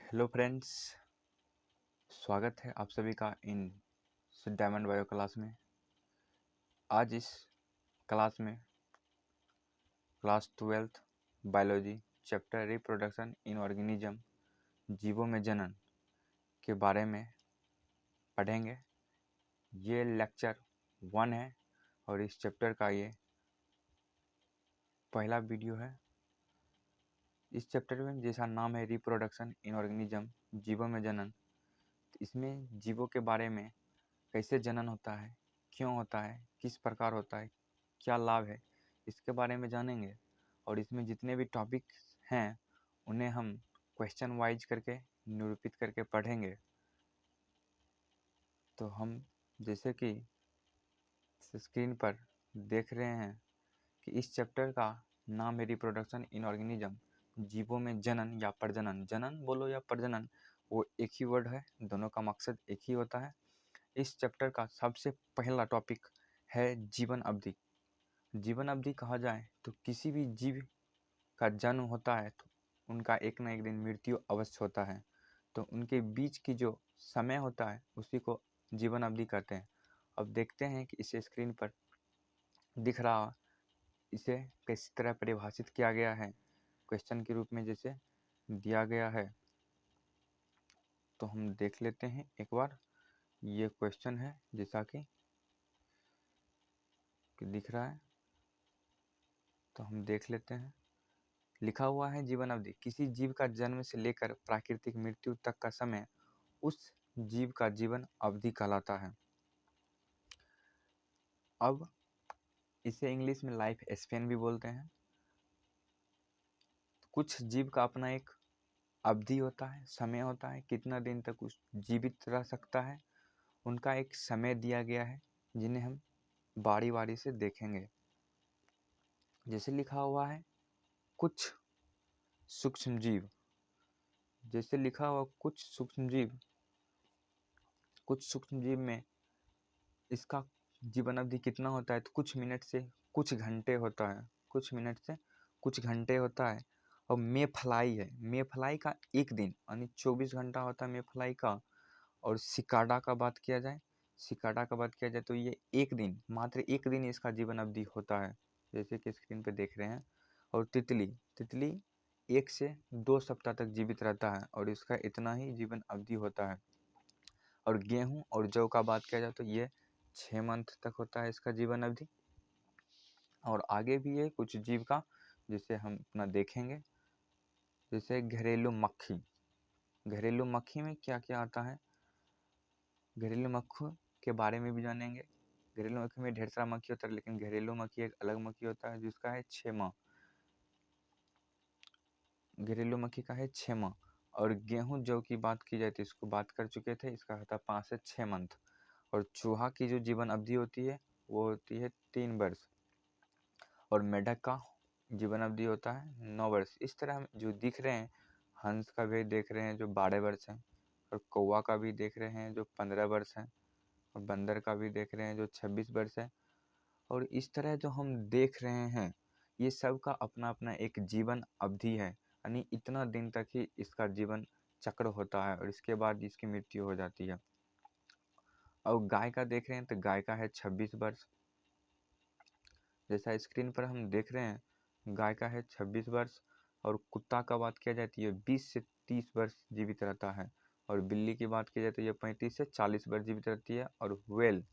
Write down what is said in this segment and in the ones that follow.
Hello friends, स्वागत है आप सभी का इन डायमंड बायो क्लास में। आज इस क्लास में class 12th biology chapter reproduction in organism जीवों में जनन के बारे में पढ़ेंगे। ये लेक्चर 1 है और इस चैप्टर का ये पहला वीडियो है। इस चैप्टर में जैसा नाम है रिप्रोडक्शन इन ऑर्गेनिज्म जीवों में जनन, तो इसमें जीवों के बारे में कैसे जनन होता है, क्यों होता है, किस प्रकार होता है, क्या लाभ है, इसके बारे में जानेंगे। और इसमें जितने भी टॉपिक हैं उन्हें हम क्वेश्चन वाइज करके निरूपित करके पढ़ेंगे। तो हम जैसे कि स्क्रीन पर देख रहे हैं कि इस चैप्टर का नाम है रिप्रोडक्शन इन ऑर्गेनिज्म जीवों में जनन या प्रजनन। जनन बोलो या प्रजनन, वो एक ही वर्ड है, दोनों का मकसद एक ही होता है। इस चैप्टर का सबसे पहला टॉपिक है जीवन अवधि। जीवन अवधि कहा जाए तो किसी भी जीव का जन्म होता है तो उनका एक ना एक दिन मृत्यु अवश्य होता है, तो उनके बीच की जो समय होता है उसी को जीवन अवधि कहते हैं। अब देखते हैं कि इसे स्क्रीन पर दिख रहा, इसे किस तरह परिभाषित किया गया है, क्वेश्चन के रूप में जैसे दिया गया है। तो हम देख लेते हैं एक बार। ये क्वेश्चन है जैसा कि दिख रहा है, तो हम देख लेते हैं। लिखा हुआ है जीवन अवधि किसी जीव का जन्म से लेकर प्राकृतिक मृत्यु तक का समय उस जीव का जीवन अवधि कहलाता है। अब इसे इंग्लिश में लाइफ स्पेन भी बोलते हैं। कुछ जीव का अपना एक अवधि होता है, समय होता है, कितना दिन तक उस जीवित रह सकता है, उनका एक समय दिया गया है जिन्हें हम बारी बारी से देखेंगे। जैसे लिखा हुआ है कुछ सूक्ष्म जीव, जैसे लिखा हुआ कुछ सूक्ष्म जीव, कुछ सूक्ष्म जीव में इसका जीवन अवधि कितना होता है तो कुछ मिनट से कुछ घंटे होता है, कुछ मिनट से कुछ घंटे होता है। और मेफ्लाई है, मेफ्लाई का एक दिन यानी 24 घंटा होता है मेफ्लाई का। और सिकाडा का बात किया जाए, सिकाडा का बात किया जाए तो ये एक दिन, मात्र एक दिन इसका जीवन अवधि होता है, जैसे कि स्क्रीन पे देख रहे हैं। और तितली, तितली 1 से 2 सप्ताह तक जीवित रहता है और इसका इतना ही जीवन अवधि होता है। और गेहूँ और जौ का बात किया जाए तो ये 6 मंथ तक होता है इसका जीवन अवधि। और आगे भी है कुछ जीव का जिसे हम अपना देखेंगे, जैसे घरेलू मक्खी। घरेलू मक्खी में क्या क्या आता है, घरेलू मक्खी के बारे में भी जानेंगे। घरेलू मक्खी में ढेर सारा मक्खी होता है, लेकिन घरेलू मक्खी एक अलग मक्खी होता है जिसका है 6 माह। घरेलू मक्खी का है 6 माह। और गेहूँ जौ की बात की जाए तो इसको बात कर चुके थे, इसका होता है 5 से 6 मंथ। और चूहा की जो जीवन अवधि होती है वो होती है 3 वर्ष। और मेढक का जीवन अवधि होता है 9 वर्ष। इस तरह हम जो दिख रहे हैं, हंस का भी देख रहे हैं जो 12 वर्ष है, और कौवा का भी देख रहे हैं जो 15 वर्ष है, और बंदर का भी देख रहे हैं जो 26 वर्ष है। और इस तरह जो हम देख रहे हैं ये सब का अपना अपना एक जीवन अवधि है, यानी इतना दिन तक ही इसका जीवन चक्र होता है और इसके बाद इसकी मृत्यु हो जाती है। और गाय का देख रहे हैं तो गाय का है 26 वर्ष, जैसा स्क्रीन पर हम देख रहे हैं गाय का है 26 वर्ष। और कुत्ता का बात किया जाए तो ये 20 से 30 वर्ष जीवित रहता है। और बिल्ली की बात की जाए तो ये 35 से 40 वर्ष जीवित रहती है। और व्हेल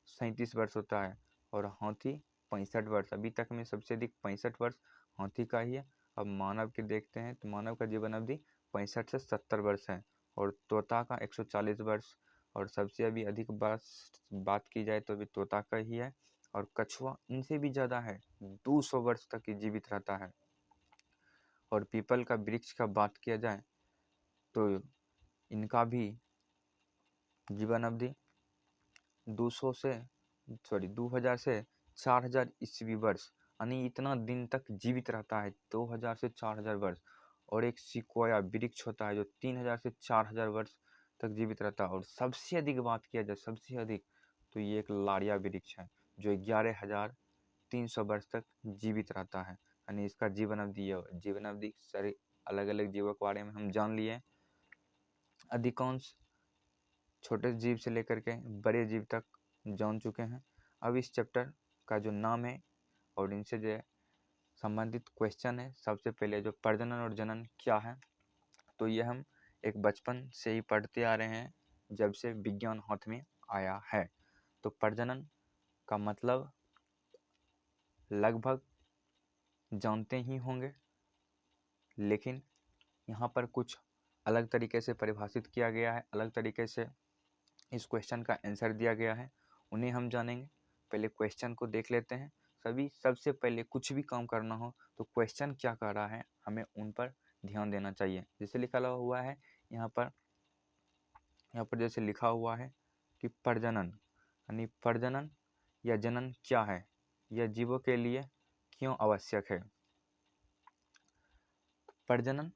37 वर्ष होता है। और हाथी 65 वर्ष, अभी तक में सबसे अधिक 65 वर्ष हाथी का ही है। अब मानव के देखते हैं तो मानव का जीवन अवधि 65 से 70 वर्ष है। और तोता का 140 वर्ष। और सबसे अभी अधिक बात की जाए तो अभी तोता का ही है। और कछुआ इनसे भी ज़्यादा है, 200 वर्ष तक ही जीवित रहता है। और पीपल का वृक्ष का बात किया जाए तो इनका भी जीवन अवधि 2000 से 4000 ईस्वी वर्ष, यानी इतना दिन तक जीवित रहता है, 2000 से 4000 वर्ष। और एक सिक्वोया वृक्ष होता है जो 3000 से 4000 वर्ष तक जीवित रहता है। और सबसे अधिक बात किया जाए, सबसे अधिक, तो ये एक लाड़िया वृक्ष है जो 11300 वर्ष तक जीवित रहता है, यानी इसका जीवन अवधि सारे अलग अलग जीवों के बारे में हम जान लिए। अधिकांश छोटे जीव से लेकर के बड़े जीव तक जान चुके हैं। अब इस चैप्टर का जो नाम है और इनसे जो संबंधित क्वेश्चन है, सबसे पहले जो प्रजनन और जनन क्या है, तो ये हम एक बचपन से ही पढ़ते आ रहे हैं जब से विज्ञान हाथ में आया है। तो प्रजनन का मतलब लगभग जानते ही होंगे, लेकिन यहाँ पर कुछ अलग तरीके से परिभाषित किया गया है, अलग तरीके से इस क्वेश्चन का आंसर दिया गया है, उन्हें हम जानेंगे। पहले क्वेश्चन को देख लेते हैं। सबसे पहले कुछ भी काम करना हो तो क्वेश्चन क्या कर रहा है हमें उन पर ध्यान देना चाहिए। जैसे लिखा हुआ है यहाँ पर जैसे लिखा हुआ है कि प्रजनन यानी प्रजनन या जनन क्या है, यह जीवों के लिए क्यों आवश्यक है। प्रजनन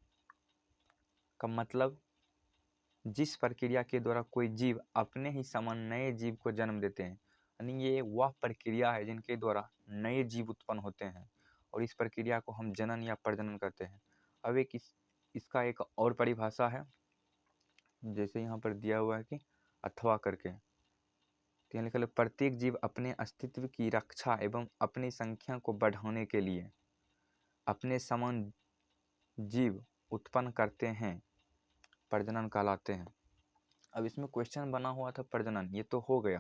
का मतलब जिस प्रक्रिया के द्वारा कोई जीव अपने ही समान नए जीव को जन्म देते हैं, यानी ये वह प्रक्रिया है जिनके द्वारा नए जीव उत्पन्न होते हैं, और इस प्रक्रिया को हम जनन या प्रजनन कहते हैं। अब इसका एक और परिभाषा है, जैसे यहाँ पर दिया हुआ है कि अथवा करके, तो यहाँ लिखा है प्रत्येक जीव अपने अस्तित्व की रक्षा एवं अपनी संख्या को बढ़ाने के लिए अपने समान जीव उत्पन्न करते हैं, प्रजनन कहलाते हैं। अब इसमें क्वेश्चन बना हुआ था प्रजनन, ये तो हो गया,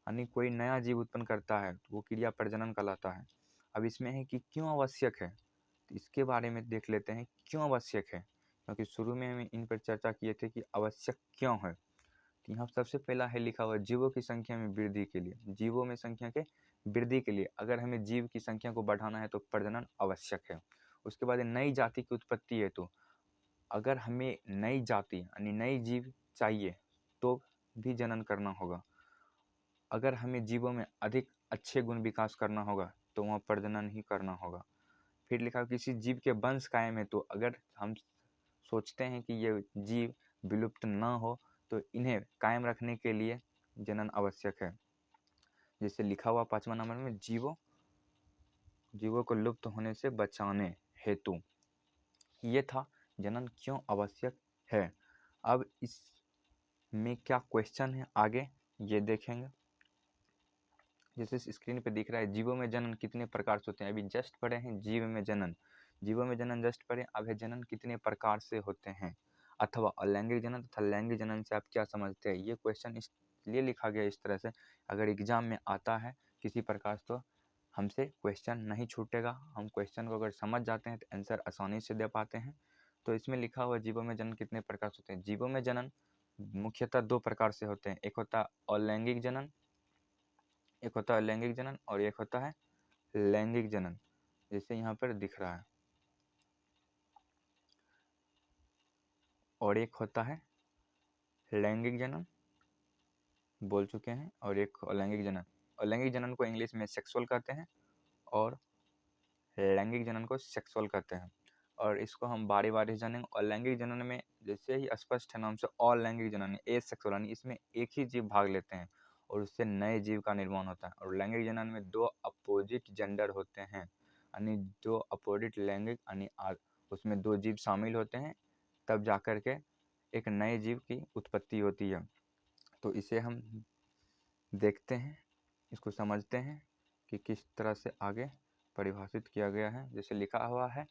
यानी कोई नया जीव उत्पन्न करता है तो वो क्रिया प्रजनन कहलाता है। अब इसमें है कि क्यों आवश्यक है, तो इसके बारे में देख लेते हैं क्यों आवश्यक है, क्योंकि शुरू में हम इन पर चर्चा किए थे कि आवश्यक क्यों है। तो यहाँ सबसे पहला है लिखा हुआ जीवों की संख्या में वृद्धि के लिए, जीवों में संख्या के वृद्धि के लिए अगर हमें जीव की संख्या को बढ़ाना है तो प्रजनन आवश्यक है। उसके बाद नई जाति की उत्पत्ति है, तो अगर हमें नई जाति यानी नई जीव चाहिए तो भी जनन करना होगा। अगर हमें जीवों में अधिक अच्छे गुण विकास करना होगा तो वहाँ प्रजनन ही करना होगा। फिर लिखा किसी जीव के वंश कायम है, तो अगर हम सोचते हैं कि ये जीव विलुप्त ना हो तो इन्हें कायम रखने के लिए जनन आवश्यक है। जैसे लिखा हुआ 5वां नंबर में जीवों को लुप्त होने से बचाने हेतु, ये था जनन क्यों आवश्यक है। अब इसमें क्या क्वेश्चन है आगे ये देखेंगे। जैसे स्क्रीन पे दिख रहा है जीवों में जनन कितने प्रकार से होते हैं, अभी जस्ट पढ़े हैं जीव में जनन जस्ट पढ़े, अब है जनन कितने प्रकार से होते हैं, अथवा अलैंगिक जनन तथा लैंगिक जनन से आप क्या समझते हैं। ये क्वेश्चन इसलिए लिखा गया इस तरह से, अगर एग्जाम में आता है किसी प्रकार से तो हमसे क्वेश्चन नहीं छूटेगा, हम क्वेश्चन को अगर समझ जाते हैं तो आंसर आसानी से दे पाते हैं। तो इसमें लिखा हुआ जीवों में जनन कितने प्रकार से होते हैं। जीवों में जनन मुख्यतः 2 प्रकार से होते हैं, एक होता है अलैंगिक जनन, एक होता है लैंगिक जनन और एक होता है लैंगिक जनन, जैसे यहाँ पर दिख रहा है, और एक होता है लैंगिक जनन बोल चुके हैं, और एक अलैंगिक जनन। अलैंगिक जनन को इंग्लिश में सेक्सुअल कहते हैं और लैंगिक जनन को सेक्सुअल कहते हैं, और इसको हम बारी बारी जानेंगे। और लैंगिक जनन में जैसे ही स्पष्ट है नाम से अलैंगिक जनन एसेक्सुअल, यानी इसमें एक ही जीव भाग लेते हैं और उससे नए जीव का निर्माण होता है। और लैंगिक जनन में 2 अपोजिट जेंडर होते हैं, यानी 2 अपोजिट लैंगिक यानी उसमें 2 जीव शामिल होते हैं, तब जाकर के एक नए जीव की उत्पत्ति होती है। तो इसे हम देखते हैं, इसको समझते हैं कि किस तरह से आगे परिभाषित किया गया है। जैसे लिखा हुआ है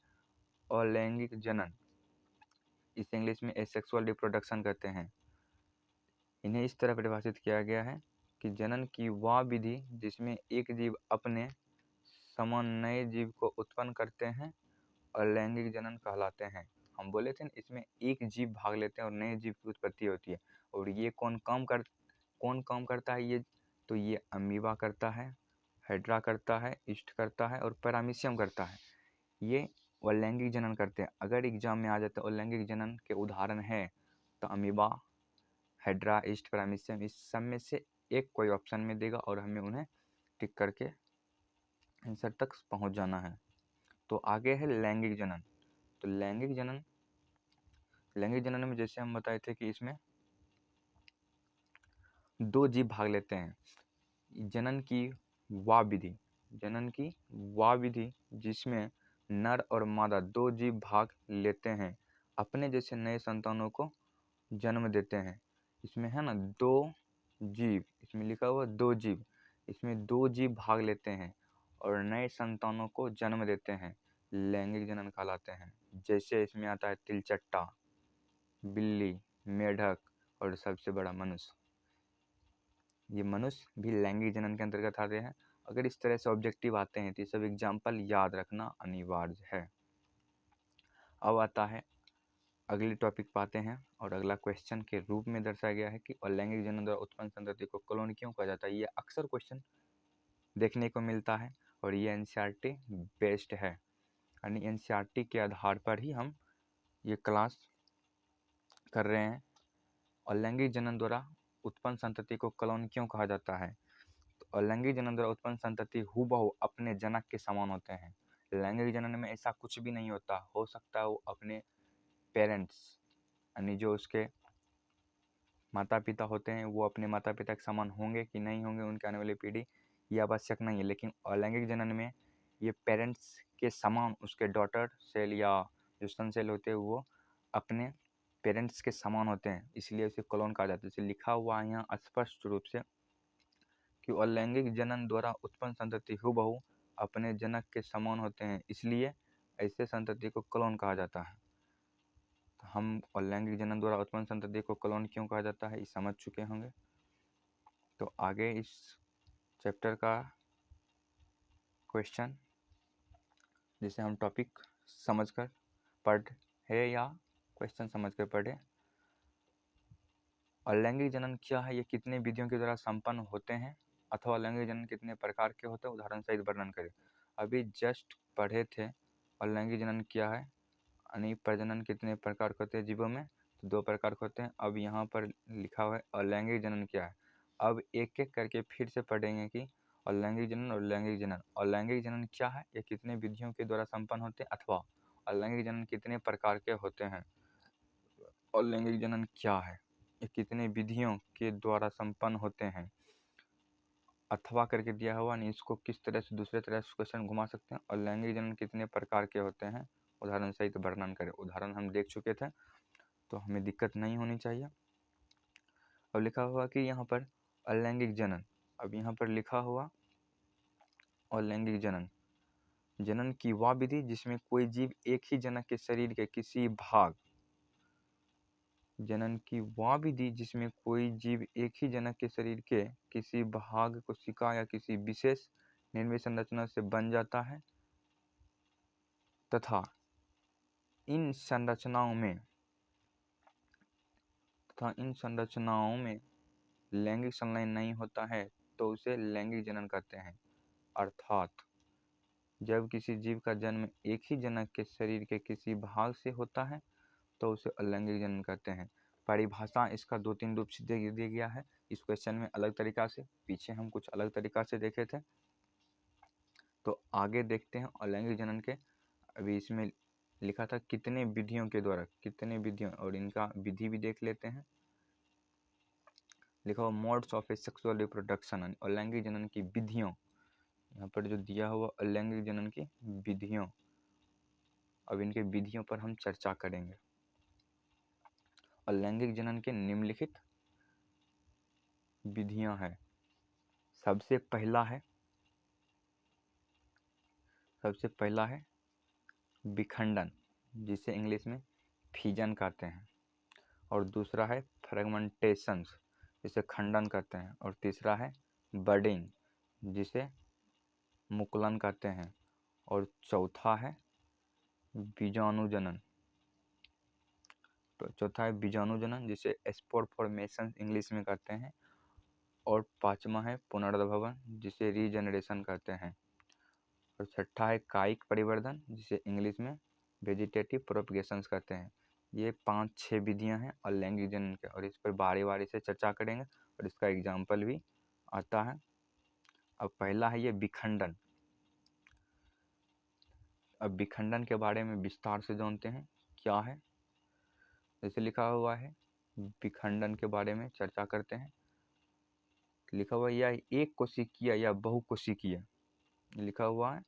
अलैंगिक जनन, इसे इंग्लिश में एसेक्सुअल रिप्रोडक्शन कहते हैं। इन्हें इस तरह परिभाषित किया गया है कि जनन की वह विधि जिसमें एक जीव अपने समान नए जीव को उत्पन्न करते हैं और लैंगिक जनन कहलाते हैं। हम बोले थे ना, इसमें एक जीव भाग लेते हैं और नए जीव की उत्पत्ति होती है। और ये कौन काम करता है, ये तो ये अमीबा करता है, हाइड्रा करता है, ईस्ट करता है और पैरामीशियम करता है, ये अलैंगिक जनन करते हैं। अगर एग्जाम में आ जाता है अलैंगिक जनन के उदाहरण है तो अमीबा, हाइड्रा, ईस्ट, पैरामीशियम, इस सब में से एक कोई ऑप्शन में देगा और हमें उन्हें टिक करके आंसर तक पहुंच जाना है। तो आगे है लैंगिक जनन। तो लैंगिक जनन में जैसे हम बताए थे कि इसमें 2 जीव भाग लेते हैं। जनन की वह विधि जिसमें नर और मादा 2 जीव भाग लेते हैं अपने जैसे नए संतानों को जन्म देते हैं। इसमें है ना 2 जीव, इसमें लिखा हुआ 2 जीव, इसमें 2 जीव भाग लेते हैं और नए संतानों को जन्म देते हैं, लैंगिक जनन कहलाते हैं। जैसे इसमें आता है तिलचट्टा, बिल्ली, मेढक और सबसे बड़ा मनुष्य। ये मनुष्य भी लैंगिक जनन के अंतर्गत आते हैं। अगर इस तरह से ऑब्जेक्टिव आते हैं तो ये सब एग्जाम्पल याद रखना अनिवार्य है। अब आता है अगले टॉपिक पाते हैं और अगला क्वेश्चन के रूप में दर्शाया गया है कि अलैंगिक जनन द्वारा उत्पन्न संतति को क्लोन क्यों कहा जाता है। ये अक्सर क्वेश्चन देखने को मिलता है और ये एनसीईआरटी बेस्ड है, यानी एनसीईआरटी के आधार पर ही हम ये क्लास कर रहे हैं। अलैंगिक जनन द्वारा उत्पन्न संतति को क्लोन क्यों कहा जाता है। तो अलैंगिक जनन द्वारा उत्पन्न संतति हूबहू अपने जनक के समान होते हैं। लैंगिक जनन में ऐसा कुछ भी नहीं होता, हो सकता है वो अपने पेरेंट्स यानी जो उसके माता पिता होते हैं वो अपने माता पिता के समान होंगे कि नहीं होंगे, उनके आने वाली पीढ़ी, ये आवश्यक नहीं है। लेकिन अलैंगिक जनन में ये पेरेंट्स के समान उसके डॉटर सेल या जो सन सेल होते हैं वो अपने पेरेंट्स के समान होते हैं, इसलिए उसे क्लोन कहा जाता है। इसे लिखा हुआ है यहाँ स्पष्ट रूप से कि अलैंगिक जनन द्वारा उत्पन्न संतति हूबहू अपने जनक के समान होते हैं, इसलिए ऐसे संतति को क्लोन कहा जाता है। तो हम अलैंगिक जनन द्वारा उत्पन्न संतति को क्लोन क्यों कहा जाता है ये समझ चुके होंगे। तो आगे इस चैप्टर का क्वेश्चन जिसे हम टॉपिक समझकर पढ़े या क्वेश्चन समझकर पढ़े। अलैंगिक जनन क्या है, ये कितने विधियों के द्वारा संपन्न होते हैं अथवा अलैंगिक जनन कितने प्रकार के होते हैं, उदाहरण सहित वर्णन करें। अभी जस्ट पढ़े थे अलैंगिक जनन क्या है, यानी प्रजनन कितने प्रकार के होते हैं जीवों में, तो 2 प्रकार के होते हैं। अब यहाँ पर लिखा हुआ है अलैंगिक जनन क्या है। अब एक एक करके फिर से पढ़ेंगे कि अलैंगिक जनन और लैंगिक जनन। अलैंगिक जनन क्या है, ये कितने विधियों के द्वारा संपन्न होते हैं अथवा अलैंगिक जनन कितने प्रकार के होते हैं। अलैंगिक जनन क्या है, ये कितने विधियों के द्वारा संपन्न होते हैं अथवा करके दिया हुआ, नहीं इसको किस तरह से दूसरे तरह से क्वेश्चन घुमा सकते हैं। अलैंगिक जनन कितने प्रकार के होते हैं, उदाहरण सहित वर्णन करें। उदाहरण हम देख चुके थे तो हमें दिक्कत नहीं होनी चाहिए। अब लिखा हुआ कि यहाँ पर अलैंगिक जनन, अब यहाँ पर लिखा हुआ अलैंगिक जनन, जनन की वह विधि जिसमें कोई जीव एक ही जनक के शरीर के किसी भाग, जनन की वह विधि जिसमें कोई जीव एक ही जनक के शरीर के किसी भाग कोशिका या किसी विशेष निर्मित संरचना से बन जाता है तथा इन संरचनाओं में लैंगिक संलयन नहीं होता है तो उसे लैंगिक जनन कहते हैं। अर्थात जब किसी जीव का जन्म एक ही जनक के शरीर के किसी भाग से होता है तो उसे अलैंगिक जनन कहते हैं। परिभाषा इसका 2-3 रूप से दे दिया गया है इस क्वेश्चन में अलग तरीका से, पीछे हम कुछ अलग तरीका से देखे थे। तो आगे देखते हैं अलैंगिक जनन के। अभी इसमें लिखा था कितने विधियों के द्वारा, कितने विधियों, और इनका विधि भी देख लेते हैं। लिखा हुआ modes of A sexual reproduction, अलैंगिक जनन की विधियों, यहाँ पर जो दिया हुआ अलैंगिक जनन की विधियों, अब इनके विधियों पर हम चर्चा करेंगे। अलैंगिक जनन के निम्नलिखित विधियां हैं। सबसे पहला है विखंडन, जिसे इंग्लिश में फिजन कहते हैं, और दूसरा है फ्रेगमेंटेशन जिसे खंडन कहते हैं, और तीसरा है बडिंग जिसे मुकुलन कहते हैं, और चौथा है बीजाणुजनन, तो चौथा है बीजाणुजनन जिसे स्पोर फॉर्मेशन इंग्लिश में कहते हैं, और पांचवा है पुनर्भवन जिसे रीजनरेशन कहते हैं, और छठा है कायिक परिवर्धन जिसे इंग्लिश में वेजिटेटिव प्रोपगेशन कहते हैं। ये 5-6 विधियां हैं अलैंगिक जनन के, और इस पर बारी बारी से चर्चा करेंगे और इसका एग्जाम्पल भी आता है। अब पहला है ये विखंडन। अब विखंडन के बारे में विस्तार से जानते हैं क्या है। जैसे लिखा हुआ है विखंडन के बारे में चर्चा करते हैं। लिखा हुआ यह एक कोशिकीय या बहुकोशिकीय, लिखा हुआ है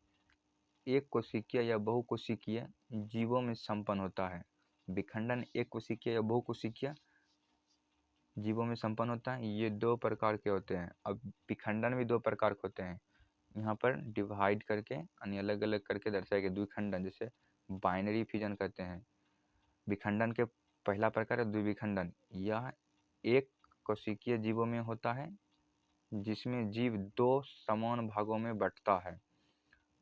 एक कोशिकीय या बहुकोशिकीय जीवों में संपन्न होता है। विखंडन एक कोशिकीय या बहुकोशिकीय जीवों में संपन्न होता है, ये 2 प्रकार के होते हैं। अब विखंडन भी 2 प्रकार के होते हैं, यहाँ पर डिवाइड करके यानी अलग अलग करके दर्शाए गए। द्विखंडन जिसे बाइनरी फिजन कहते हैं। विखंडन के पहला प्रकार है द्विविखंडन। यह एक कोशिकीय जीवों में होता है जिसमें जीव 2 समान भागों में बंटता है।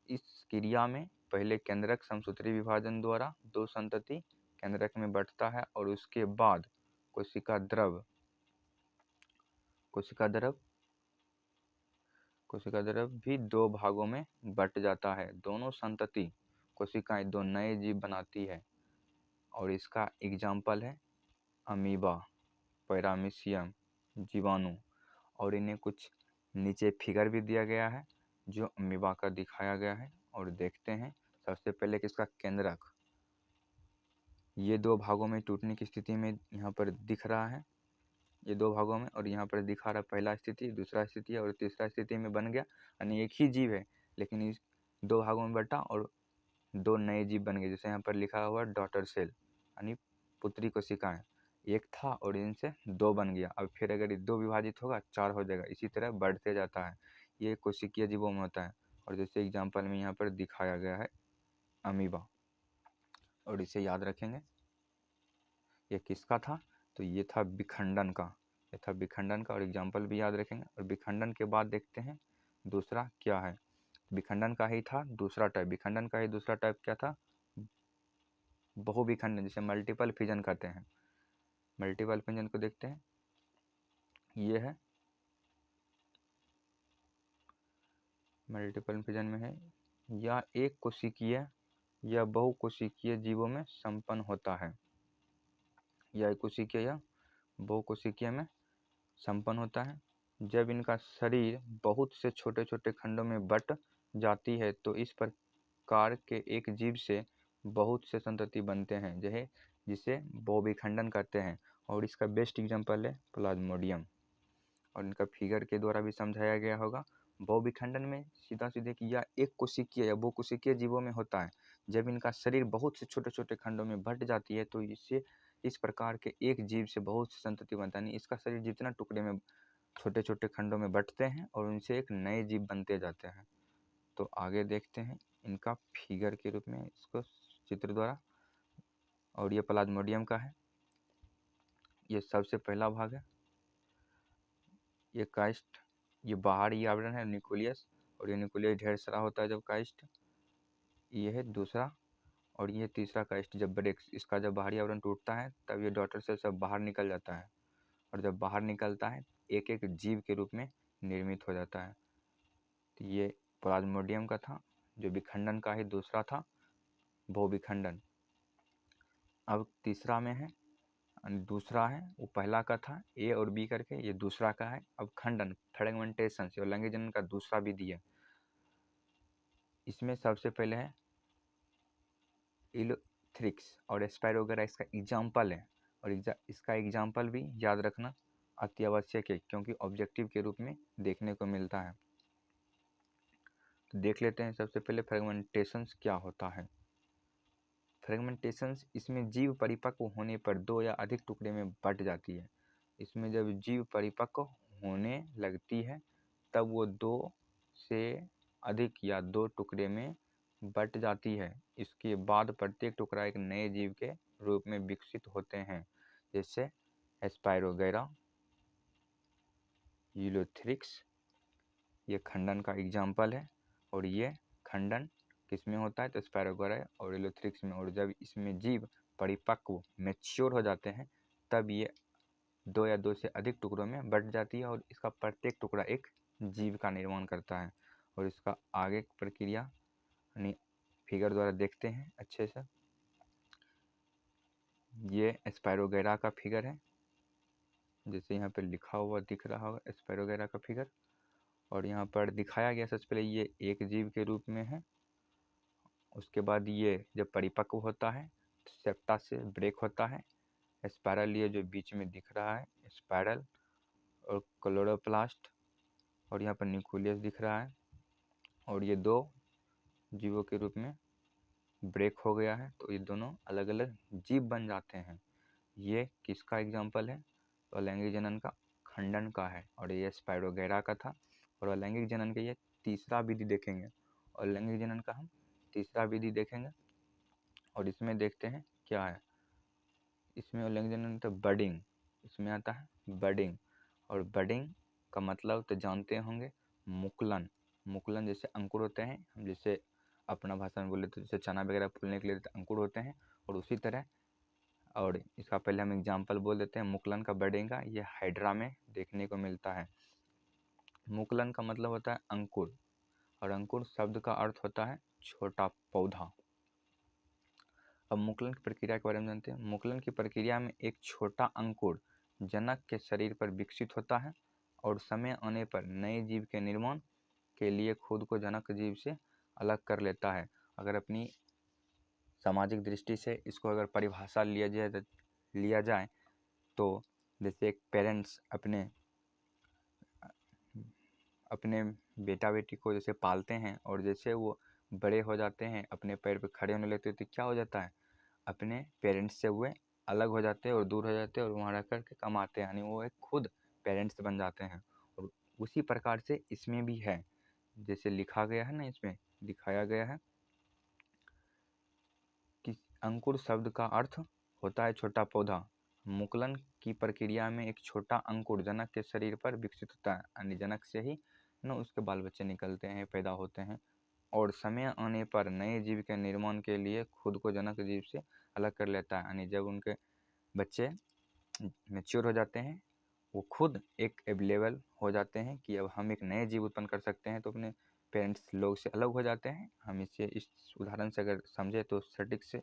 इस क्रिया में पहले केंद्रक समसूत्री विभाजन द्वारा 2 संतति केंद्रक में बंटता है और उसके बाद कोशिका द्रव भी 2 भागों में बंट जाता है। दोनों संतति कोशिकाएं 2 नए जीव बनाती है और इसका एग्जाम्पल है अमीबा, पैरामीशियम, जीवाणु। और इन्हें कुछ नीचे फिगर भी दिया गया है जो अमीबा का दिखाया गया है। और देखते हैं सबसे पहले किसका केंद्रक, ये 2 भागों में टूटने की स्थिति में यहाँ पर दिख रहा है, ये 2 भागों में। और यहाँ पर दिखा रहा पहला स्थिति, दूसरा स्थिति और तीसरा स्थिति में बन गया, यानी एक ही जीव है लेकिन इस 2 भागों में बटा और 2 नए जीव बन गए। जैसे यहाँ पर लिखा हुआ डॉटर सेल यानी पुत्री कोशिकाएं, एक था और इनसे 2 बन गया। अब फिर अगर 2 विभाजित होगा 4 हो जाएगा, इसी तरह बढ़ते जाता है। ये कोशिकीय जीवों में होता है। और जैसे एग्जाम्पल में यहाँ पर दिखाया गया है अमीबा, और इसे याद रखेंगे। ये किसका था, तो ये था विखंडन का, ये था विखंडन का। और एग्जाम्पल भी याद रखेंगे। और विखंडन के बाद देखते हैं दूसरा क्या है। विखंडन का ही था दूसरा टाइप, विखंडन का ही दूसरा टाइप क्या था, बहुविखंडन, जिसे मल्टीपल फिजन कहते हैं। मल्टीपल फिजन को देखते हैं, ये है मल्टीपल फिजन में है, यह एक कोशिकीय या बहुकोशिकीय जीवों में संपन्न होता है। यह एक कोशिकीय या बहुकोशिकीय में संपन्न होता है। जब इनका शरीर बहुत से छोटे छोटे खंडों में बट जाती है तो इस प्रकार के एक जीव से बहुत से संतति बनते हैं, जिसे बहुविखंडन कहते हैं। और इसका बेस्ट एग्जांपल है प्लाज्मोडियम, और इनका फिगर के द्वारा भी समझाया गया होगा। बहुविखंडन में सीधा सीधे कि यह एक कोशिकीय या बहुकोशिकीय जीवों में होता है। जब इनका शरीर बहुत से छोटे छोटे खंडों में बट जाती है तो इससे इस प्रकार के एक जीव से बहुत से संतति बनता है। इसका शरीर जितना टुकड़े में छोटे छोटे खंडों में बंटते हैं और उनसे एक नए जीव बनते जाते हैं। तो आगे देखते हैं इनका फिगर के रूप में इसको चित्र द्वारा। और ये प्लाज्मोडियम का है, ये सबसे पहला भाग है। ये काइस्ट, ये बाहरी आवरण है न्यूक्लियस, और ये न्यूक्लियस ढेर सारा होता है जब काइस्ट। ये है दूसरा, और ये तीसरा काइस्ट जब ब्रेक, इसका जब बाहरी आवरण टूटता है तब ये डॉटर से सब बाहर निकल जाता है। और जब बाहर निकलता है एक एक जीव के रूप में निर्मित हो जाता है। तो ये प्लाज्मोडियम का था जो विखंडन का ही दूसरा था, बहुविखंडन। अब तीसरा में है, दूसरा है, वो पहला का था ए और बी करके, ये दूसरा का है। अब खंडन, फ्रेगमेंटेशन, और लैंगिक का दूसरा भी दिया। इसमें सबसे पहले है इलोथ्रिक्स और स्पाइरोगेरा, इसका एग्जाम्पल है। और इसका एग्जाम्पल भी याद रखना अति आवश्यक है क्योंकि ऑब्जेक्टिव के रूप में देखने को मिलता है। तो देख लेते हैं सबसे पहले फ्रेगमेंटेशंस क्या होता है। फ्रेगमेंटेशंस, इसमें जीव परिपक्व होने पर 2 या अधिक टुकड़े में बंट जाती है। इसमें जब जीव परिपक्व होने लगती है तब वो 2 से अधिक या 2 टुकड़े में बंट जाती है। इसके बाद प्रत्येक टुकड़ा एक नए जीव के रूप में विकसित होते हैं, जैसे स्पाइरोगेरा, यूलोथ्रिक्स। ये खंडन का एग्जाम्पल है। और ये खंडन किसमें होता है, तो स्पाइरोगेरा और यूलोथ्रिक्स में। और जब इसमें जीव परिपक्व मैच्योर हो जाते हैं तब ये 2 या 2 से अधिक टुकड़ों में बंट जाती है और इसका प्रत्येक टुकड़ा एक जीव का निर्माण करता है। और इसका आगे प्रक्रिया यानी फिगर द्वारा देखते हैं अच्छे से। ये स्पाइरोगेरा का फिगर है, जैसे यहाँ पर लिखा हुआ दिख रहा होगा स्पाइरोगेरा का फिगर। और यहाँ पर दिखाया गया सबसे पहले ये एक जीव के रूप में है। उसके बाद ये जब परिपक्व होता है तो सेप्टा से ब्रेक होता है। स्पाइरल, ये जो बीच में दिख रहा है स्पाइरल, और क्लोरोप्लास्ट, और यहाँ पर न्यूक्लियस दिख रहा है। और ये 2 जीवों के रूप में ब्रेक हो गया है तो ये दोनों अलग अलग जीव बन जाते हैं। ये किसका एग्जाम्पल है, तो अलैंगिक जनन का खंडन का है और ये स्पाइरोगैरा का था। और अलैंगिक जनन का ये तीसरा विधि देखेंगे। और अलैंगिक जनन का हम तीसरा विधि देखेंगे और इसमें देखते हैं क्या है। इसमें अलैंगिक जनन तो बडिंग, इसमें आता है बडिंग। और बडिंग का मतलब तो जानते होंगे, मुकुलन। मुकुलन जैसे अंकुर होते हैं, हम जैसे अपना भाषा में बोले तो जैसे चना वगैरह फूलने के लिए तो अंकुर होते हैं, और उसी तरह। और इसका पहले हम एग्जाम्पल बोल देते हैं मुकुलन का, बडिंग का। ये हाइड्रा में देखने को मिलता है। मुकुलन का मतलब होता है अंकुर, और अंकुर शब्द का अर्थ होता है छोटा पौधा। अब मुकुलन की प्रक्रिया के बारे में जानते हैं। मुकुलन की प्रक्रिया में एक छोटा अंकुर जनक के शरीर पर विकसित होता है और समय आने पर नए जीव के निर्माण के लिए खुद को जनक जीव से अलग कर लेता है। अगर अपनी सामाजिक दृष्टि से इसको अगर परिभाषा लिया जाए तो जैसे एक पेरेंट्स अपने बेटा बेटी को जैसे पालते हैं, और जैसे वो बड़े हो जाते हैं, अपने पैर पे खड़े होने लगते हैं, तो क्या हो जाता है, अपने पेरेंट्स से वो अलग हो जाते हैं और दूर हो जाते हैं और वहाँ रह कर के कमाते हैं, यानी वो एक खुद पेरेंट्स बन जाते हैं। और उसी प्रकार से इसमें भी है, जैसे लिखा गया है ना, इसमें दिखाया गया है कि अंकुर शब्द का अर्थ होता है छोटा पौधा। मुकुलन की प्रक्रिया में एक छोटा अंकुर जनक के शरीर पर विकसित होता है, यानी जनक से ही न उसके बाल बच्चे निकलते हैं, पैदा होते हैं, और समय आने पर नए जीव के निर्माण के लिए खुद को जनक जीव से अलग कर लेता है। यानी जब उनके बच्चे मैच्योर हो जाते हैं, वो खुद एक अवेलेबल हो जाते हैं कि अब हम एक नए जीव उत्पन्न कर सकते हैं, तो अपने पेरेंट्स लोग से अलग हो जाते हैं। हम इसे इस उदाहरण से अगर समझे तो सटीक से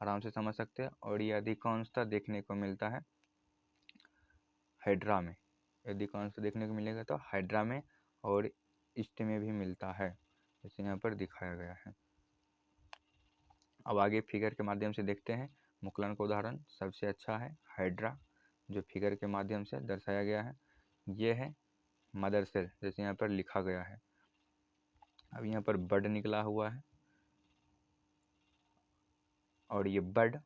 आराम से समझ सकते हैं। और ये अधिकांशतः देखने को मिलता है हाइड्रा में, अधिकांशतः देखने को मिलेगा तो हाइड्रा में, और ईस्ट में भी मिलता है, जैसे यहाँ पर दिखाया गया है। अब आगे फिगर के माध्यम से देखते हैं। मुकुलन का उदाहरण सबसे अच्छा है हाइड्रा, जो फिगर के माध्यम से दर्शाया गया है। ये है मदर सेल, जैसे यहाँ पर लिखा गया है। अब यहाँ पर बड निकला हुआ है, और ये बड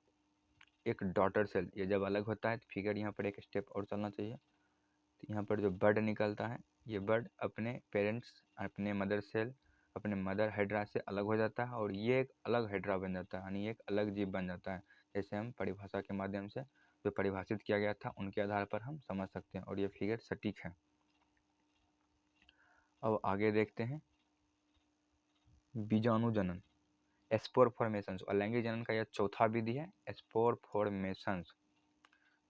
एक डॉटर सेल, ये जब अलग होता है तो फिगर यहाँ पर एक स्टेप और चलना चाहिए। तो यहाँ पर जो बड निकलता है, ये बड अपने पेरेंट्स, अपने मदर सेल, अपने मदर हाइड्रा से अलग हो जाता है, और ये एक अलग हाइड्रा बन जाता है, यानी एक अलग जीव बन जाता है। जैसे हम परिभाषा के माध्यम से जो परिभाषित किया गया था उनके आधार पर हम समझ सकते हैं, और ये फिगर सटीक है। अब आगे देखते हैं बीजाणु जनन, स्पोर फॉर्मेशन। अलैंगिक जनन का यह चौथा विधि है, स्पोर फॉर्मेशन,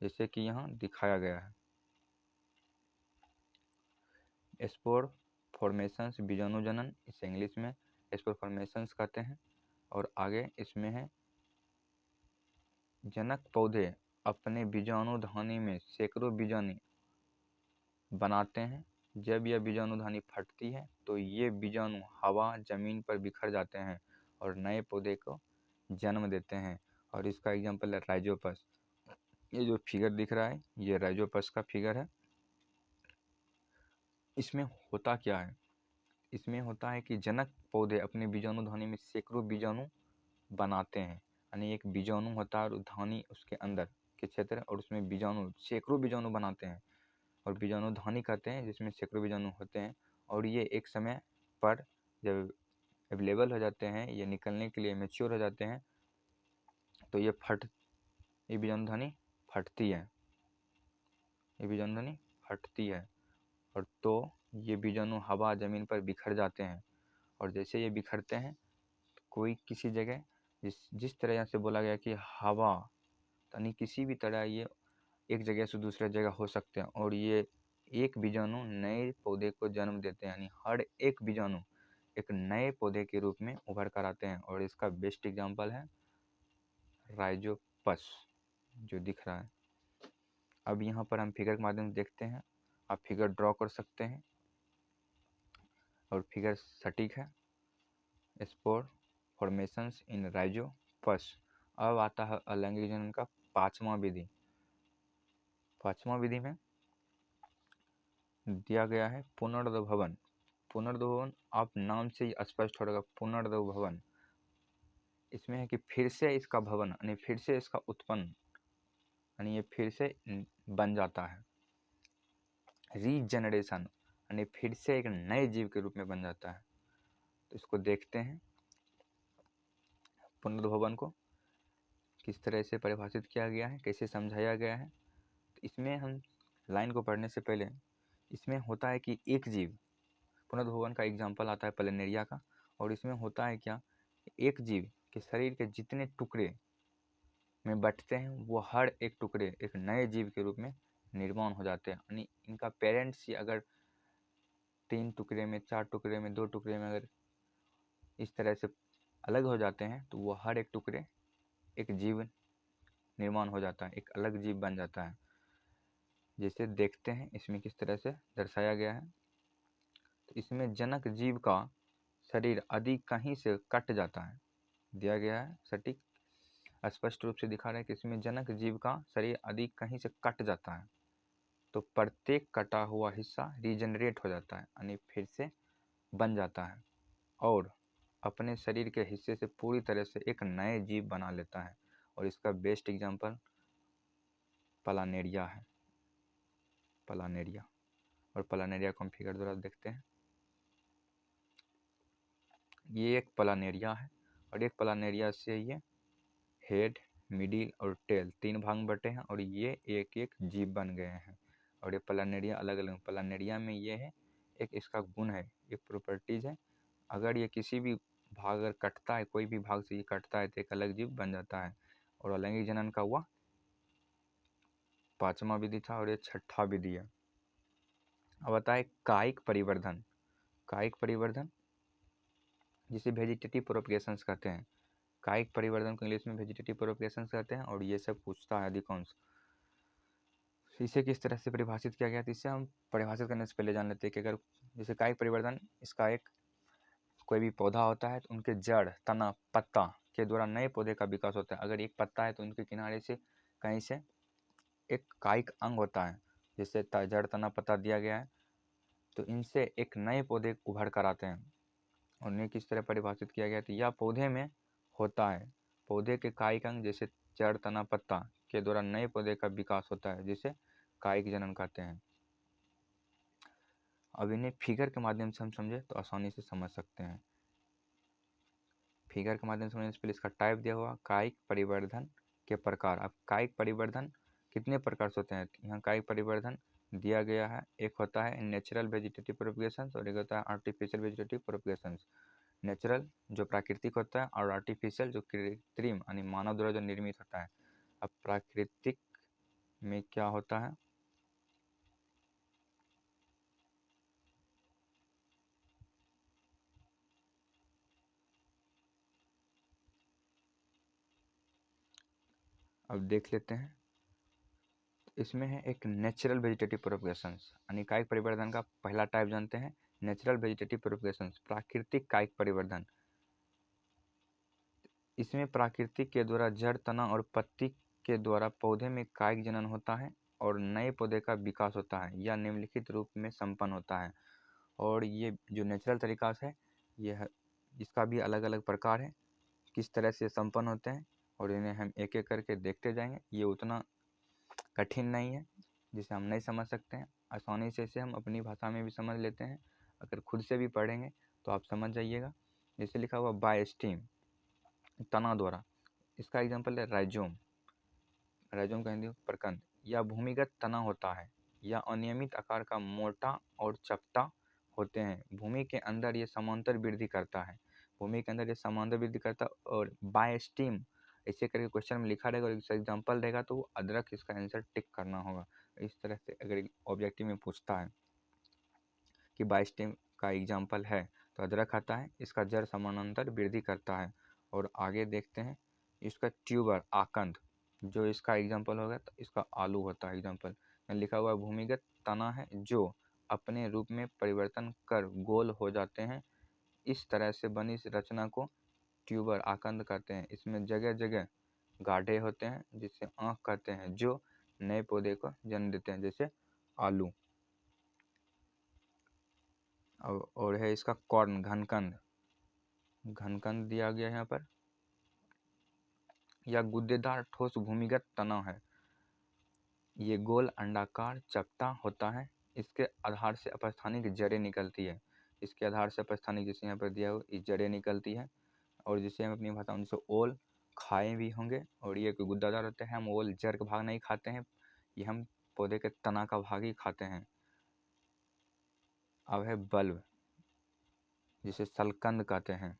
जैसे कि यहाँ दिखाया गया है। स्पोर फॉर्मेशंस, बीजाणु जनन, इसे इंग्लिश में स्पोर फॉर्मेशंस कहते हैं। और आगे इसमें है जनक पौधे अपने बीजाणुधानी में सैकड़ों बीजाणु बनाते हैं। जब यह बीजाणुधानी फटती है तो ये बीजाणु हवा जमीन पर बिखर जाते हैं और नए पौधे को जन्म देते हैं। और इसका एग्जाम्पल है राइजोपस। ये जो फिगर दिख रहा है ये राइजोपस का फिगर है। इसमें होता क्या है, इसमें होता है कि जनक पौधे अपने बीजाणुधानी में सैकड़ों बीजाणु बनाते हैं, यानी एक बीजाणु होता है और धानी उसके अंदर के क्षेत्र, और उसमें बीजाणु सैकड़ों बीजाणु बनाते हैं, और बीजाणुधानी कहते हैं जिसमें सैकड़ों बीजाणु होते हैं। और ये एक समय पर जब अवेलेबल हो जाते हैं, ये निकलने के लिए मैच्योर हो जाते हैं, तो ये बीजाणुधानी फटती है, ये बीजाणुधानी फटती है, और तो ये बीजाणु हवा ज़मीन पर बिखर जाते हैं। और जैसे ये बिखरते हैं तो कोई किसी जगह जिस तरह से बोला गया कि हवा, यानी किसी भी तरह ये एक जगह से दूसरे जगह हो सकते हैं, और ये एक बीजाणु नए पौधे को जन्म देते हैं, यानी हर एक बीजाणु एक नए पौधे के रूप में उभर कर आते हैं। और इसका बेस्ट एग्जांपल है राइजोपस जो दिख रहा है। अब यहाँ पर हम फिगर के माध्यम से देखते हैं, आप फिगर ड्रॉ कर सकते हैं, और फिगर सटीक है। स्पोर फॉर्मेशंस इन राइजोपस। अब आता है अलैंगिक जनन का पांचवा विधि। पांचवा विधि में दिया गया है पुनर्द्रव भवन। पुनर्द्रव भवन आप नाम से ही स्पष्ट हो रहा है, पुनर्द्रव भवन। इसमें है कि फिर से इसका भवन, यानी फिर से इसका उत्पन्न, यानी ये फिर से बन जाता है। रीजनरेशन यानी फिर से एक नए जीव के रूप में बन जाता है। तो इसको देखते हैं, पुनर्भवन को किस तरह से परिभाषित किया गया है, कैसे समझाया गया है। तो इसमें हम लाइन को पढ़ने से पहले इसमें होता है कि एक जीव, पुनर्भवन का एग्जाम्पल आता है प्लेनेरिया का, और इसमें होता है क्या, एक जीव के शरीर के जितने टुकड़े में बंटते हैं वो हर एक टुकड़े एक नए जीव के रूप में निर्माण हो जाते हैं। यानी इनका पेरेंट्स ही अगर 3 टुकड़े में, 4 टुकड़े में, 2 टुकड़े में अगर इस तरह से अलग हो जाते हैं तो वो हर एक टुकड़े एक जीव निर्माण हो जाता है, एक अलग जीव बन जाता है। जैसे देखते हैं इसमें किस तरह से दर्शाया गया है। तो इसमें जनक जीव का शरीर आदि कहीं से कट जाता है, दिया गया है सटीक स्पष्ट रूप से दिखा रहा है कि इसमें जनक जीव का शरीर आदि कहीं से कट जाता है तो प्रत्येक कटा हुआ हिस्सा रीजनरेट हो जाता है, यानी फिर से बन जाता है और अपने शरीर के हिस्से से पूरी तरह से एक नए जीव बना लेता है। और इसका बेस्ट एग्जांपल प्लानेरिया है, प्लानेरिया। और प्लानेरिया को हम फिगर द्वारा देखते हैं। ये एक प्लानेरिया है और एक प्लानेरिया से ये हेड, मिडिल और टेल 3 भाग में बटे हैं और ये एक एक जीव बन गए हैं। और ये प्लानेरिया अलग अलग, प्लानेरिया में ये है एक इसका गुण है, एक प्रॉपर्टीज है, अगर ये किसी भी भाग अगर कटता है, कोई भी भाग से ये कटता है तो एक अलग जीव बन जाता है। और अलैंगिक जनन का हुआ 5वां विधि था और ये 6ठा विधि है। अब आता है कायिक परिवर्धन। कायिक परिवर्धन जिसे वेजिटेटिव प्रोपगेशंस कहते हैं। कायिक परिवर्धन को इंग्लिश में वेजिटेटिव प्रोपगेशंस कहते हैं और ये सब पूछता है अधिकांश। इसे किस तरह से परिभाषित किया गया, तो इसे हम परिभाषित करने से पहले जान लेते हैं कि अगर जैसे कायिक परिवर्धन, इसका एक कोई भी पौधा होता है तो उनके जड़, तना, पत्ता के द्वारा नए पौधे का विकास होता है। अगर एक पत्ता है तो उनके किनारे से कहीं से एक कायिक अंग होता है, जैसे जड़, तना, पत्ता दिया गया है, तो इनसे एक नए पौधे उभर कर आते हैं। और उन्हें किस तरह परिभाषित किया गया, तो यह पौधे में होता है, पौधे के कायिक अंग जैसे जड़, तना, पत्ता के द्वारा नए पौधे का विकास होता है, जिसे कायिक जनन कहते हैं। अब इन्हें फिगर के माध्यम से हम समझे तो आसानी से समझ सकते हैं। फिगर के माध्यम से समझने से पहले इसका टाइप दिया हुआ, कायिक परिवर्धन के प्रकार। अब कायिक परिवर्धन कितने प्रकार से होते हैं, यहाँ कायिक परिवर्धन दिया गया है। एक होता है नेचुरल वेजिटेटिव प्रोपगेशंस और एक होता है आर्टिफिशियल वेजिटेटिव प्रोपगेशंस। नेचुरल जो प्राकृतिक होता है और आर्टिफिशियल जो कृत्रिम यानी मानव द्वारा जो निर्मित होता है। अब प्राकृतिक में क्या होता है, अब देख लेते हैं। इसमें है एक नेचुरल वेजिटेटिव प्रोपगेशंस, यानी कायिक परिवर्धन का पहला टाइप जानते हैं, नेचुरल वेजिटेटिव प्रोपगेशंस, प्राकृतिक कायिक परिवर्धन। इसमें प्राकृतिक के द्वारा जड़, तना और पत्ती के द्वारा पौधे में कायिक जनन होता है और नए पौधे का विकास होता है, यह निम्नलिखित रूप में संपन्न होता है। और ये जो नेचुरल तरीका से यह, इसका भी अलग अलग प्रकार है, किस तरह से संपन्न होते हैं और इन्हें हम एक एक करके देखते जाएंगे। ये उतना कठिन नहीं है जिसे हम नहीं समझ सकते हैं, आसानी से इसे हम अपनी भाषा में भी समझ लेते हैं। अगर खुद से भी पढ़ेंगे तो आप समझ जाइएगा। जैसे लिखा हुआ बाय स्टीम, तना द्वारा, इसका एग्जाम्पल है राइजोम। राइजोम का हिंदी प्रकंद। यह भूमिगत तना होता है, यह अनियमित आकार का, मोटा और चपटा होते हैं। भूमि के अंदर ये समांतर वृद्धि करता है, भूमि के अंदर ये समांतर वृद्धि करता है। और बाय स्टीम ऐसे करके क्वेश्चन में लिखा रहेगा और इसका एग्जाम्पल रहेगा तो वो अदरक, इसका आंसर टिक करना होगा। इस तरह से अगर ऑब्जेक्टिव में पूछता है कि बाय स्टीम का एग्जाम्पल है तो अदरक आता है, इसका जड़ समानांतर वृद्धि करता है। और आगे देखते हैं इसका ट्यूबर, आकंद, जो इसका एग्जाम्पल होगा तो इसका आलू होता है एग्जाम्पल। लिखा हुआ भूमिगत तना है जो अपने रूप में परिवर्तन कर गोल हो जाते हैं, इस तरह से बनी इस रचना को ट्यूबर, आकंद कहते हैं। इसमें जगह जगह गाढ़े होते हैं जिसे आँख कहते हैं, जो नए पौधे को जन्म देते हैं, जैसे आलू। और है इसका कॉर्न, घनकंद, घनकंद दिया गया है यहाँ पर। यह गुद्देदार ठोस भूमिगत तना है, ये गोल, अंडाकार, चपटा होता है। इसके आधार से अपस्थानिक जड़ें निकलती है। इसके आधार से अपस्थानिक, जैसे यहाँ पर दिया हो, ये जड़ें निकलती है। और जिसे हम अपनी भाषा में ओल खाए भी होंगे। और ये कोई गुद्दादार होते हैं, हम ओल जड़ का भाग नहीं खाते हैं, ये हम पौधे के तना का भाग ही खाते हैं। अब है बल्ब, जिसे सलकंद कहते हैं।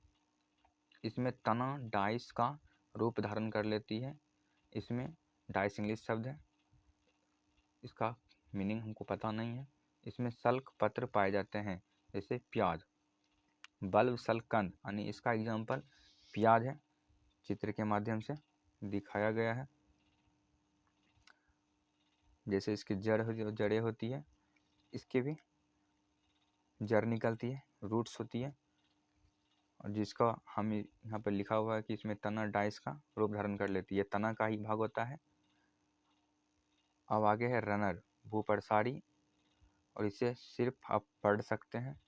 इसमें तना डाइस का रूप धारण कर लेती है। इसमें डाइस इंग्लिश शब्द है, इसका मीनिंग हमको पता नहीं है। इसमें सल्क पत्र पाए जाते हैं, जैसे प्याज। बल्ब सलकंद यानी इसका एग्जाम्पल प्याज है, चित्र के माध्यम से दिखाया गया है। जैसे इसकी जड़ें होती है, इसके भी जड़ निकलती है, रूट्स होती है। और जिसका हम यहाँ पर लिखा हुआ है कि इसमें तना डाइस का रूप धारण कर लेती है, तना का ही भाग होता है। अब आगे है रनर, भूप्रसारी। और इसे सिर्फ आप पढ़ सकते हैं,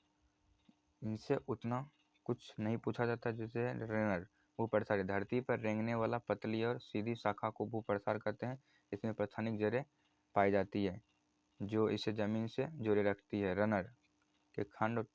इनसे उतना कुछ नहीं पूछा जाता। जैसे रनर, भूप्रसारी, धरती पर रेंगने वाला पतली और सीधी शाखा को भूप्रसार कहते हैं। इसमें प्रस्थानिक जड़ें पाई जाती है जो इसे जमीन से जोड़े रखती है। रनर के खंड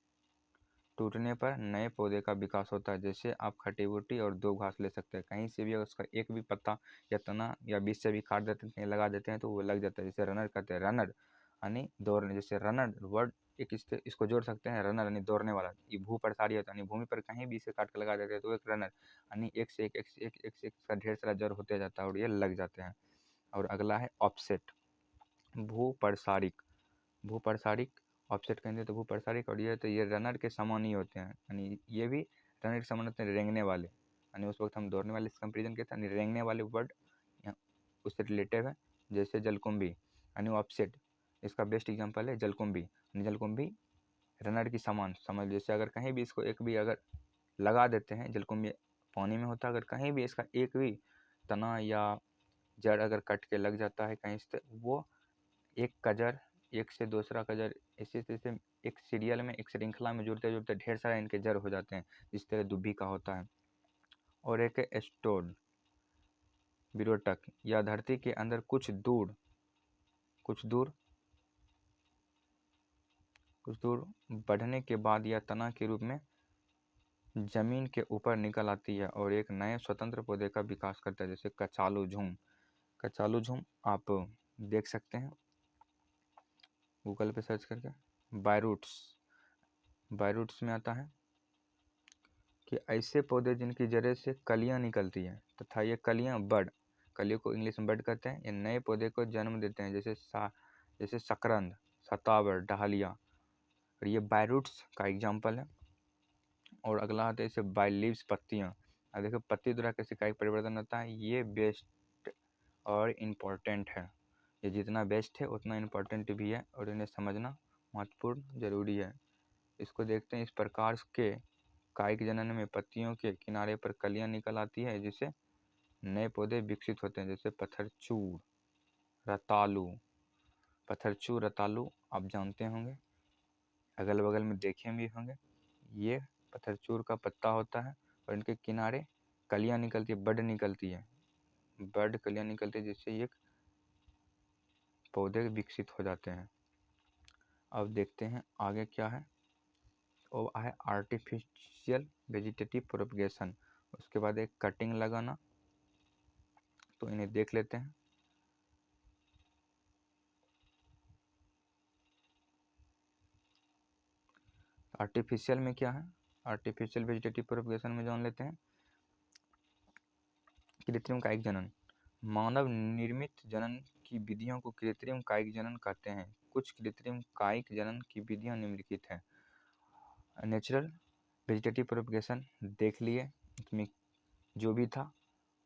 टूटने पर नए पौधे का विकास होता है। जैसे आप खटी-बूटी और दो घास ले सकते हैं, कहीं से भी अगर उसका एक भी पत्ता या तना या बीज से भी काट देते हैं, कहीं लगा देते हैं तो वो लग जाता है। जैसे रनर कहते हैं, रनर यानी दौड़ने। जैसे रनर वर्ड एक इसको जोड़ सकते हैं, रनर यानी दौड़ने वाला। ये भू प्रसारी होता है, यानी भूमि पर कहीं भी इसे काट कर लगा देते हैं तो एक रनर यानी एक से एक का ढेर सारा जड़ होते जाता है और ये लग जाते हैं। और अगला है ऑफसेट, भू प्रसारिक। भू प्रसारिक ऑफसेट कहेंगे तो भू प्रसारिक। और ये तो ये रनर के समान ही होते हैं, यानी ये भी रनर के समान होते हैं, रेंगने वाले। यानी उस वक्त हम दौड़ने वाले से कंपेरिजन के थे, रेंगने वाले वर्ड उससे रिलेटिव है। जैसे जलकुंभी यानी ऑफसेट, इसका बेस्ट एग्जांपल है जलकुंभी। जलकुंभी रनर की समान समझ। जैसे अगर कहीं भी इसको एक भी अगर लगा देते हैं, जलकुंभी पानी में होता है, अगर कहीं भी इसका एक भी तना या जड़ अगर कट के लग जाता है कहीं से, वो एक कजर एक से दूसरा कजर ऐसे तैसे एक सीरियल में, एक श्रृंखला में जुड़ते जुड़ते ढेर सारे इनके जड़ हो जाते हैं, जिस तरह दुभी का होता है। और एक है स्टोन, विरोटक, या धरती के अंदर कुछ दूर बढ़ने के बाद यह तना के रूप में जमीन के ऊपर निकल आती है और एक नए स्वतंत्र पौधे का विकास करता है। जैसे कचालू झूम आप देख सकते हैं गूगल पे सर्च करके। बायरूट्स में आता है कि ऐसे पौधे जिनकी जड़ें से कलियां निकलती हैं तथा ये कलियां कलियों को इंग्लिश में बड कहते हैं, ये नए पौधे को जन्म देते हैं। जैसे शकरंद, शतावर, डहलिया। और ये बायरूट्स का एग्जाम्पल है। और अगला आता है इसे बाय लीव्स, पत्तियाँ। अब देखो पत्ती द्वारा कैसे काय परिवर्तन होता है, ये बेस्ट और इम्पोर्टेंट है। ये जितना बेस्ट है उतना इम्पोर्टेंट भी है और इन्हें समझना महत्वपूर्ण जरूरी है। इसको देखते हैं। इस प्रकार के कायिक जनन में पत्तियों के किनारे पर कलियां निकल आती है, जिससे नए पौधे विकसित होते हैं। जैसे पत्थरचूर रतालू आप जानते होंगे, अगल बगल में देखे भी होंगे। ये पत्थरचूर का पत्ता होता है और इनके किनारे कलियां निकलती है, बड कलियां निकलती है, जिससे ये पौधे विकसित हो जाते हैं। अब देखते हैं आगे क्या है। वो है आर्टिफिशियल वेजिटेटिव प्रोपगेशन। उसके बाद एक कटिंग लगाना, तो इन्हें देख लेते हैं। आर्टिफिशियल में क्या है, आर्टिफिशियल वेजिटेटिव प्रोपगेशन में जान लेते हैं। कृत्रिम कायिक जनन, मानव निर्मित जनन की विधियों को कृत्रिम कायिक जनन कहते हैं। कुछ कृत्रिम कायिक जनन की विधियां निम्नलिखित हैं। नेचुरल वेजिटेटिव प्रोपगेशन देख लिए, इसमें जो भी था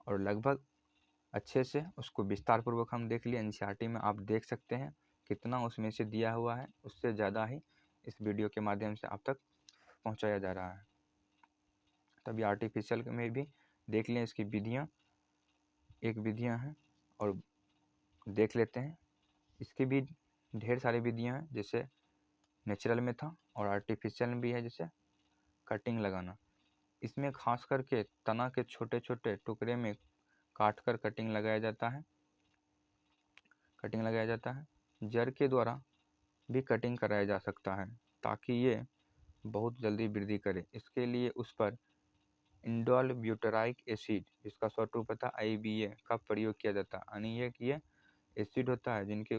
और लगभग अच्छे से उसको विस्तार पूर्वक हम देख लिए। एनसीईआरटी में आप देख सकते हैं कितना उसमें से दिया हुआ है, उससे ज़्यादा ही इस वीडियो के माध्यम से आप तक पहुंचाया जा रहा है। तभी आर्टिफिशियल में भी देख लें, इसकी विधियां हैं और देख लेते हैं। इसकी भी ढेर सारी विधियां हैं, जैसे नेचुरल में था और आर्टिफिशियल में भी है, जैसे कटिंग लगाना। इसमें खास करके तना के छोटे छोटे टुकड़े में काटकर कटिंग लगाया जाता है। जड़ के द्वारा भी कटिंग कराया जा सकता है ताकि ये बहुत जल्दी वृद्धि करे। इसके लिए उस पर इंडोल ब्यूटाराइक एसिड, जिसका शॉर्ट रूप होता है IBA, का प्रयोग किया जाता है। यानी ये एसिड होता है जिनके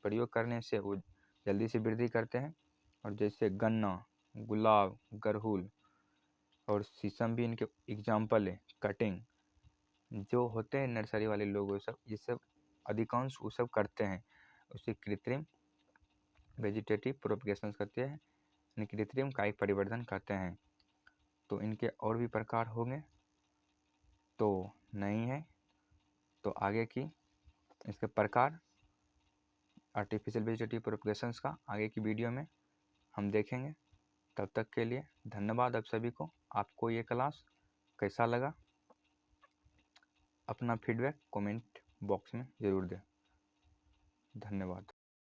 प्रयोग करने से वो जल्दी से वृद्धि करते हैं। और जैसे गन्ना, गुलाब, गरहुल और शीशम भी इनके एग्जाम्पल है। कटिंग जो होते हैं नर्सरी वाले लोग, वो सब ये सब अधिकांश वो सब करते हैं। उसे कृत्रिम वेजिटेटिव प्रोपगेशन कहते हैं, यानी कृत्रिम कायिक परिवर्धन कहते हैं। तो इनके और भी प्रकार होंगे तो नहीं है, तो आगे की इसके प्रकार आर्टिफिशियल वेजिटेटिव प्रोपगेशंस का आगे की वीडियो में हम देखेंगे। तब तक के लिए धन्यवाद आप सभी को। आपको ये क्लास कैसा लगा, अपना फीडबैक कमेंट बॉक्स में ज़रूर दें। धन्यवाद।